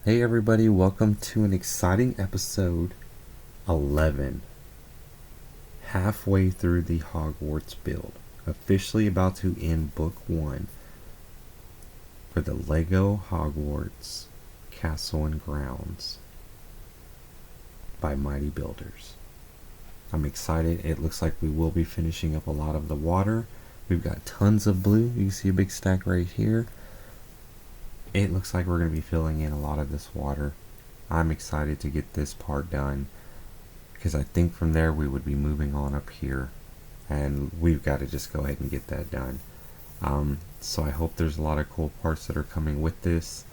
Hey everybody, welcome to an exciting episode 11. Halfway through the Hogwarts build. Officially about to end book 1 for the Lego Hogwarts Castle and Grounds by Mighty Builderz. I'm excited. It looks like we will be finishing up a lot of the water. We've got tons of blue. You can see a big stack right here. It looks like we're going to be filling in a lot of this water. I'm excited to get this part done because I think from there we would be moving on up here, and we've got to just go ahead and get that done. So I hope there's a lot of cool parts that are coming with this.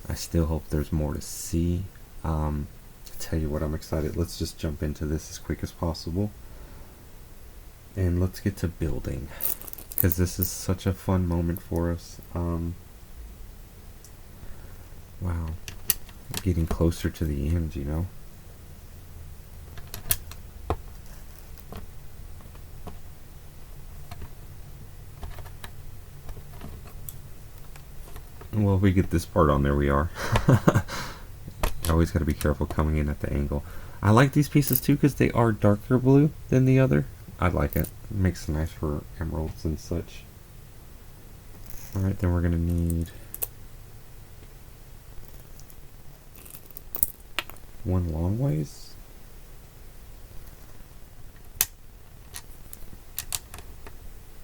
I still hope there's more to see. Tell you what, I'm excited. Let's just jump into this as quick as possible and let's get to building, because this is such a fun moment for us. Wow, getting closer to the end, you know. Well, if we get this part on, there we are. Always got to be careful coming in at the angle. I like these pieces too because they are darker blue than the other. I like it. It makes it nice for emeralds and such. Alright, then we're going to need one long ways.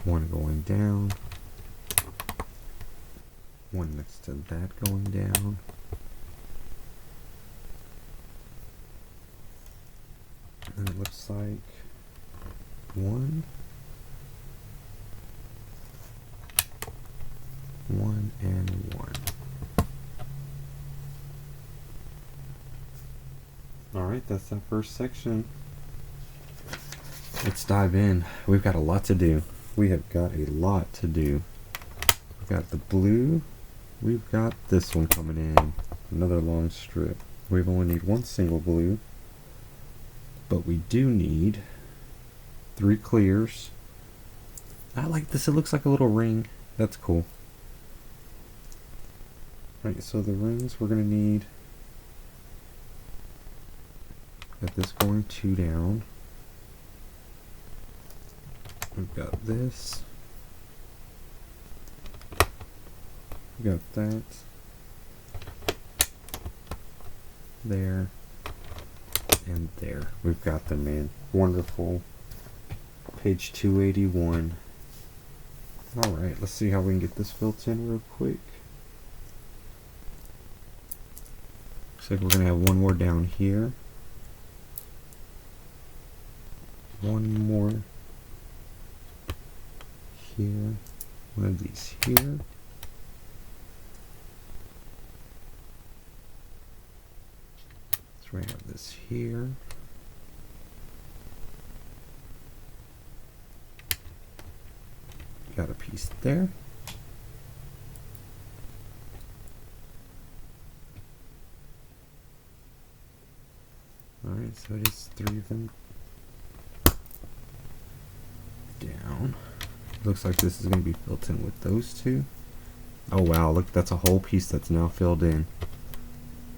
One going down. One next to that going down. And it looks like one, and one. Alright, that's that first section. Let's dive in. We've got a lot to do. We have got a lot to do. We've got the blue. We've got this one coming in. Another long strip. We only need one single blue. But we do need 3 clears. I like this. It looks like a little ring. That's cool. Right, so the rings we're going to need. Got this going 2 down. We've got this. We got that. There. And there. We've got them in. Wonderful. Page 281. Alright, let's see how we can get this filled in real quick. Looks like we're going to have one more down here. One more here. One of these here. So we have this here. Got a piece there. Alright, so it is 3 of them down. Looks like this is going to be filled in with those 2. Oh wow, look, that's a whole piece that's now filled in.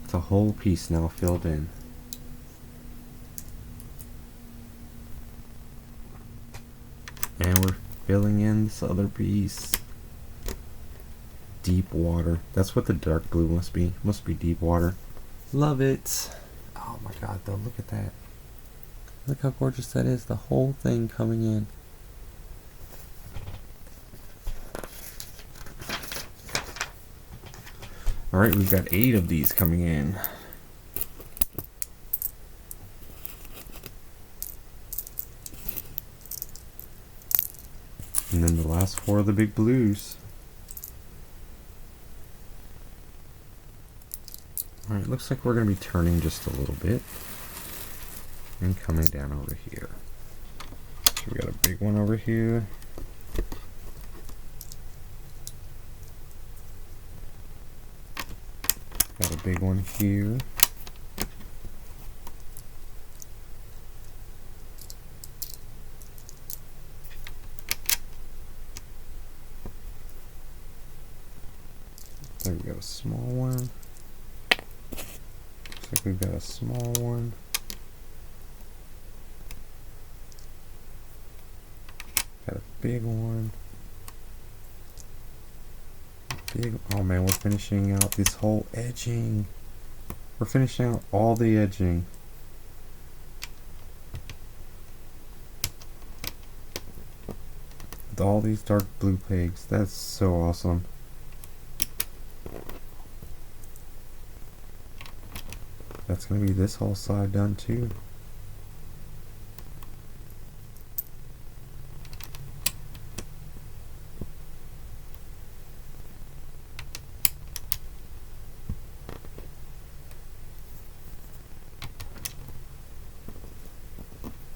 It's a whole piece now filled in. And we're filling in this other piece. Deep water. That's what the dark blue must be. Must be deep water. Love it. Oh my god, though, look at that. Look how gorgeous that is. The whole thing coming in. Alright, we've got 8 of these coming in. And then the last 4 of the big blues. Alright, looks like we're going to be turning just a little bit. And coming down over here. So we got a big one over here. Got a big one here. There we go, small one. like we've got a small one. Got a big one. Big. Oh man, we're finishing out this whole edging. We're finishing out all the edging. With all these dark blue pigs. That's so awesome. That's gonna be this whole side done too.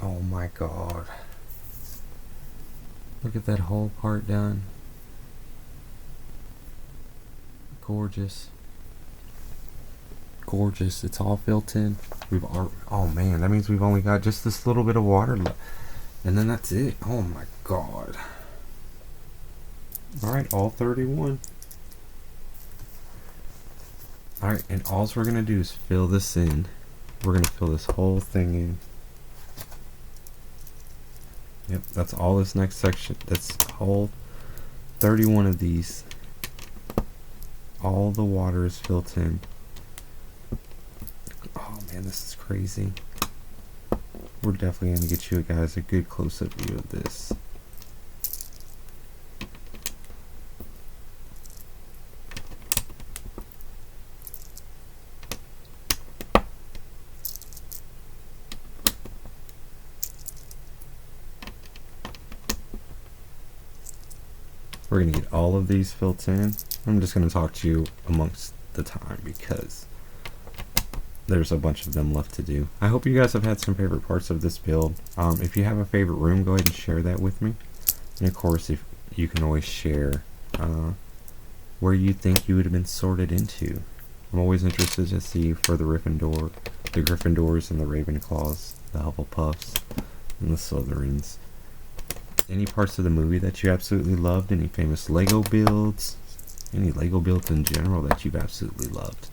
Oh my god. Look at that whole part done. Gorgeous. Gorgeous. It's all filled in. Oh man, that means we've only got just this little bit of water left. And then that's it. Oh my god. Alright, all 31. Alright, and all we're going to do is fill this in. We're going to fill this whole thing in. Yep, that's all this next section. That's all 31 of these. All the water is filled in. Oh man, this is crazy. We're definitely going to get you guys a good close-up view of this. We're going to get all of these filled in. I'm just going to talk to you amongst the time because there's a bunch of them left to do. I hope you guys have had some favorite parts of this build. If you have a favorite room, go ahead and share that with me. And of course, if you can always share where you think you would have been sorted into. I'm always interested to see for the Gryffindors and the Ravenclaws, the Hufflepuffs, and the Slytherins. Any parts of the movie that you absolutely loved, any famous Lego builds, any Lego builds in general that you've absolutely loved.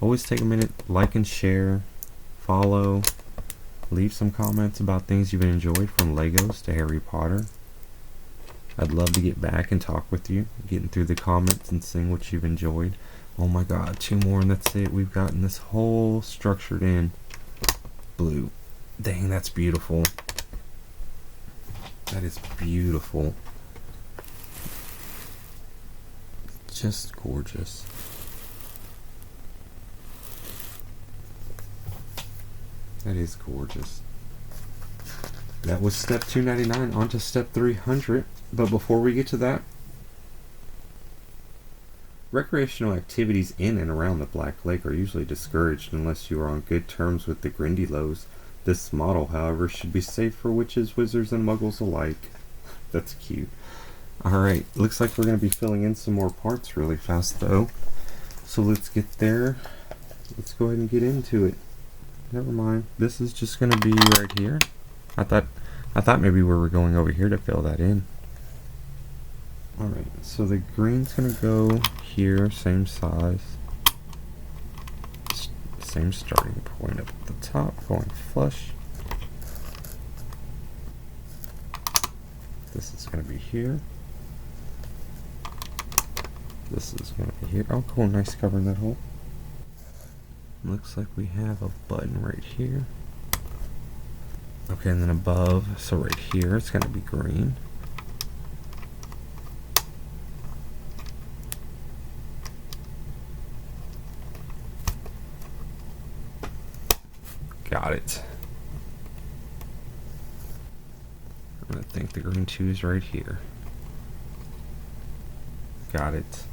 Always take a minute, like and share, follow, leave some comments about things you've enjoyed from Legos to Harry Potter. I'd love to get back and talk with you, getting through the comments and seeing what you've enjoyed. Oh my god, 2 more and that's it. We've gotten this whole structured in blue. Dang, that's beautiful. That is beautiful. Just gorgeous. That is gorgeous. That was step 299. On to step 300. But before we get to that, recreational activities in and around the Black Lake are usually discouraged unless you are on good terms with the Grindylows. This model, however, should be safe for witches, wizards, and muggles alike. That's cute. Alright, looks like we're going to be filling in some more parts really fast though. So let's get there. Let's go ahead and get into it. Never mind. This is just going to be right here. I thought maybe we were going over here to fill that in. Alright, so the green's going to go here, same size. Same starting point up at the top, going flush. This is going to be here. This is going to be here. Oh, cool. Nice covering that hole. Looks like we have a button right here. Okay, and then above, so right here, it's going to be green. Got it. I think the green 2 is right here. Got it.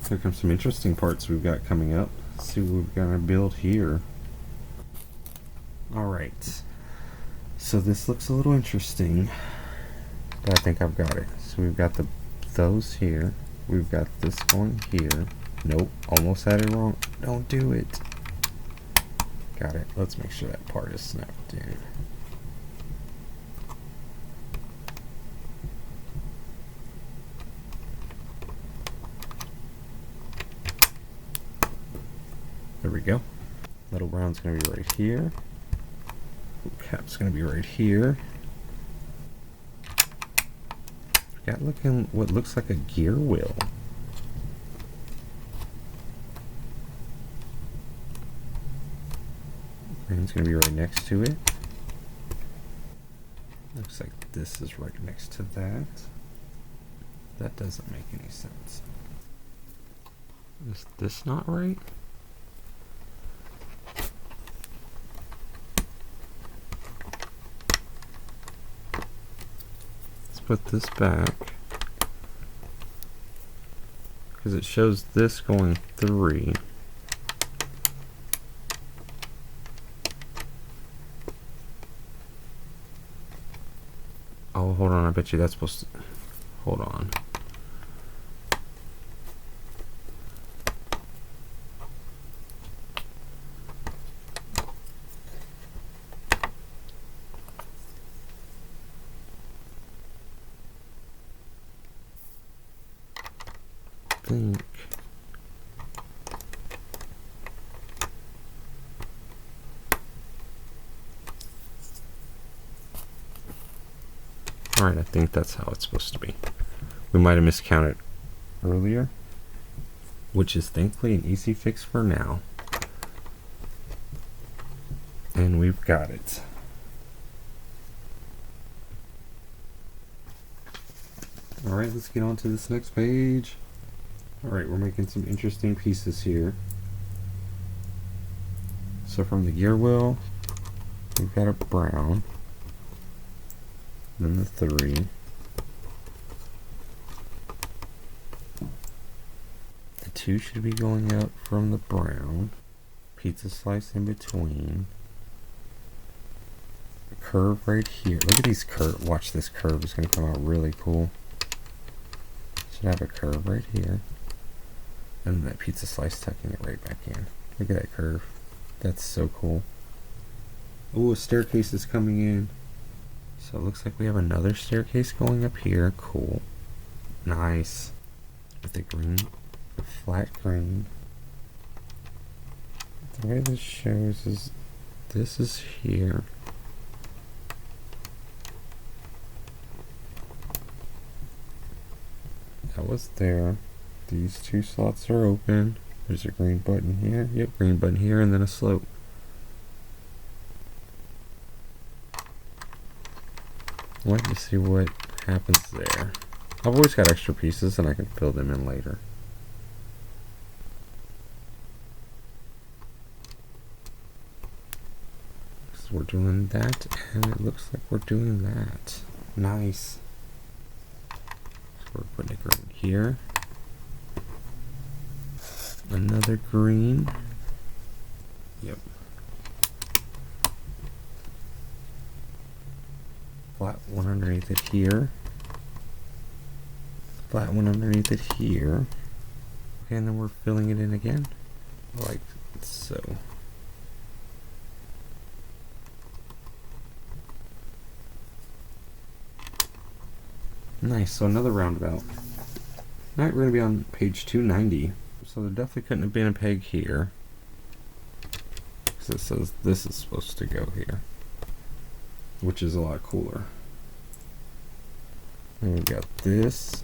Here comes some interesting parts we've got coming up. Let's see what we've got to build here. Alright. So this looks a little interesting, but I think I've got it. So we've got those here. We've got this going here. Nope, almost had it wrong. Don't do it. Got it. Let's make sure that part is snapped in. There we go. Little brown's gonna be right here. Cap's gonna be right here. Got looking what looks like a gear wheel. Green's gonna be right next to it. Looks like this is right next to that. That doesn't make any sense. Is this not right? Let's put this back. Because it shows this going 3. Oh, hold on. I bet you that's supposed to... Hold on. Think. Alright, I think that's how it's supposed to be. We might have miscounted earlier, which is thankfully an easy fix for now. And we've got it. Alright, let's get on to this next page. Alright, we're making some interesting pieces here. So from the gear wheel, we've got a brown. Then the 3. The 2 should be going out from the brown. Pizza slice in between. A curve right here. Look at these curves. Watch, this curve is going to come out really cool. Should have a curve right here. And that pizza slice tucking it right back in. Look at that curve. That's so cool. Oh, a staircase is coming in. So it looks like we have another staircase going up here. Cool. Nice. With the green, the flat green. The way this shows is this is here. That was there. These 2 slots are open. There's a green button here. Yep, green button here, and then a slope. I'd like to see what happens there. I've always got extra pieces and I can fill them in later. So we're doing that, and it looks like we're doing that. Nice. So we're putting a green here. Another green. Yep. Flat one underneath it here. Flat one underneath it here. Okay, and then we're filling it in again. Like so. Nice, so another roundabout. Now we're going to be on page 290. So there definitely couldn't have been a peg here. Because it says this is supposed to go here. Which is a lot cooler. And we got this.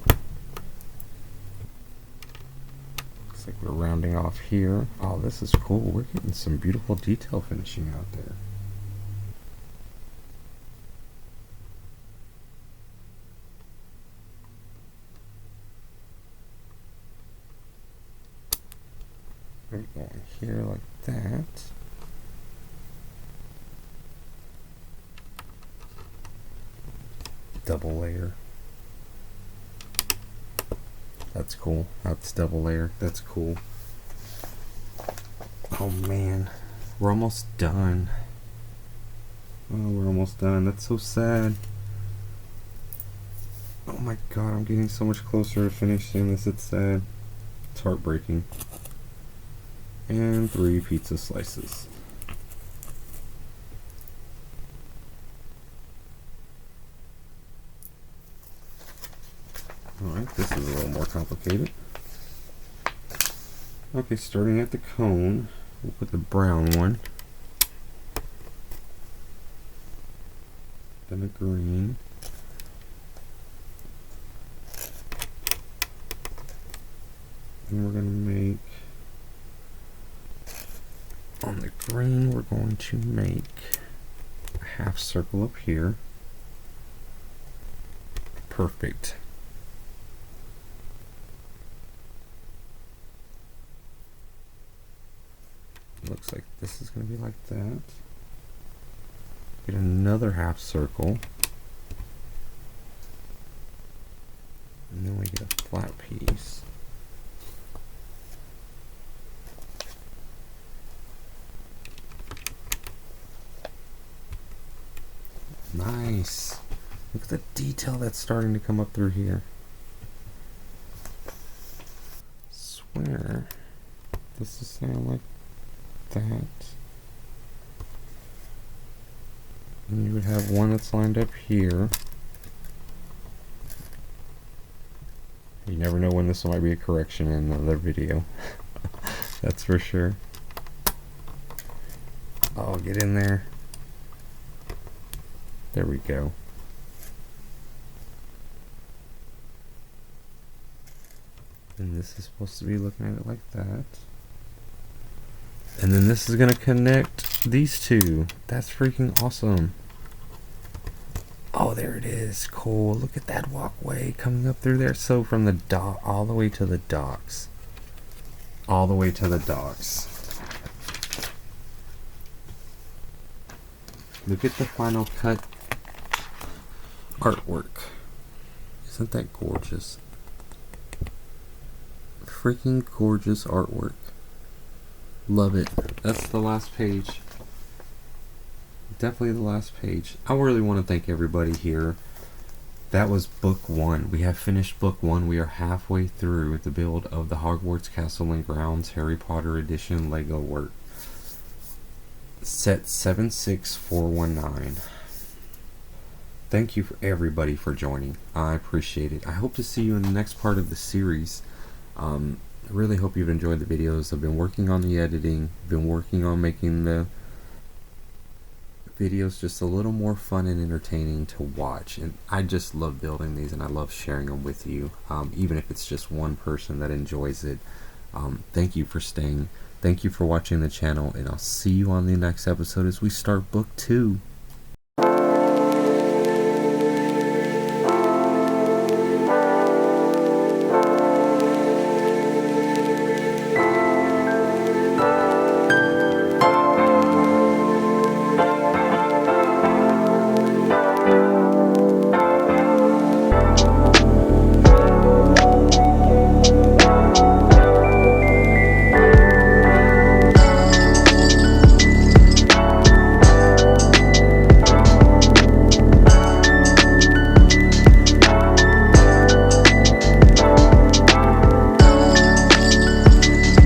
Looks like we're rounding off here. Oh, this is cool. We're getting some beautiful detail finishing out there. We're going here like that. Double layer. That's cool. That's double layer. That's cool. Oh man, we're almost done. Oh, we're almost done. That's so sad. Oh my god, I'm getting so much closer to finishing this. It's sad. It's heartbreaking. And 3 pizza slices. Alright, this is a little more complicated. Okay, starting at the cone, We'll put the brown one. Then the green. And we're going to make, on the green, we're going to make a half circle up here. Perfect. Looks like this is going to be like that. Get another half circle. And then we get a flat piece. Nice. Look at the detail that's starting to come up through here. Swear this is sound like that. And you would have one that's lined up here. You never know when this might be a correction in another video. That's for sure. Oh, get in there. There we go. And this is supposed to be looking at it like that. And then this is going to connect these two. That's freaking awesome. Oh, there it is. Cool. Look at that walkway coming up through there. So from the dock all the way to the docks. All the way to the docks. Look at the final cut artwork. Isn't that gorgeous? Freaking gorgeous artwork. Love it. That's the last page. Definitely the last page. I really want to thank everybody here. That was book 1. We have finished book 1. We are halfway through the build of the Hogwarts Castle and Grounds Harry Potter Edition Lego work. Set 76419. Thank you for everybody for joining. I appreciate it. I hope to see you in the next part of the series. I really hope you've enjoyed the videos. I've been working on the editing, been working on making the videos just a little more fun and entertaining to watch, and I just love building these and I love sharing them with you, even if it's just one person that enjoys it. Thank you for staying, thank you for watching the channel, and I'll see you on the next episode as we start book 2.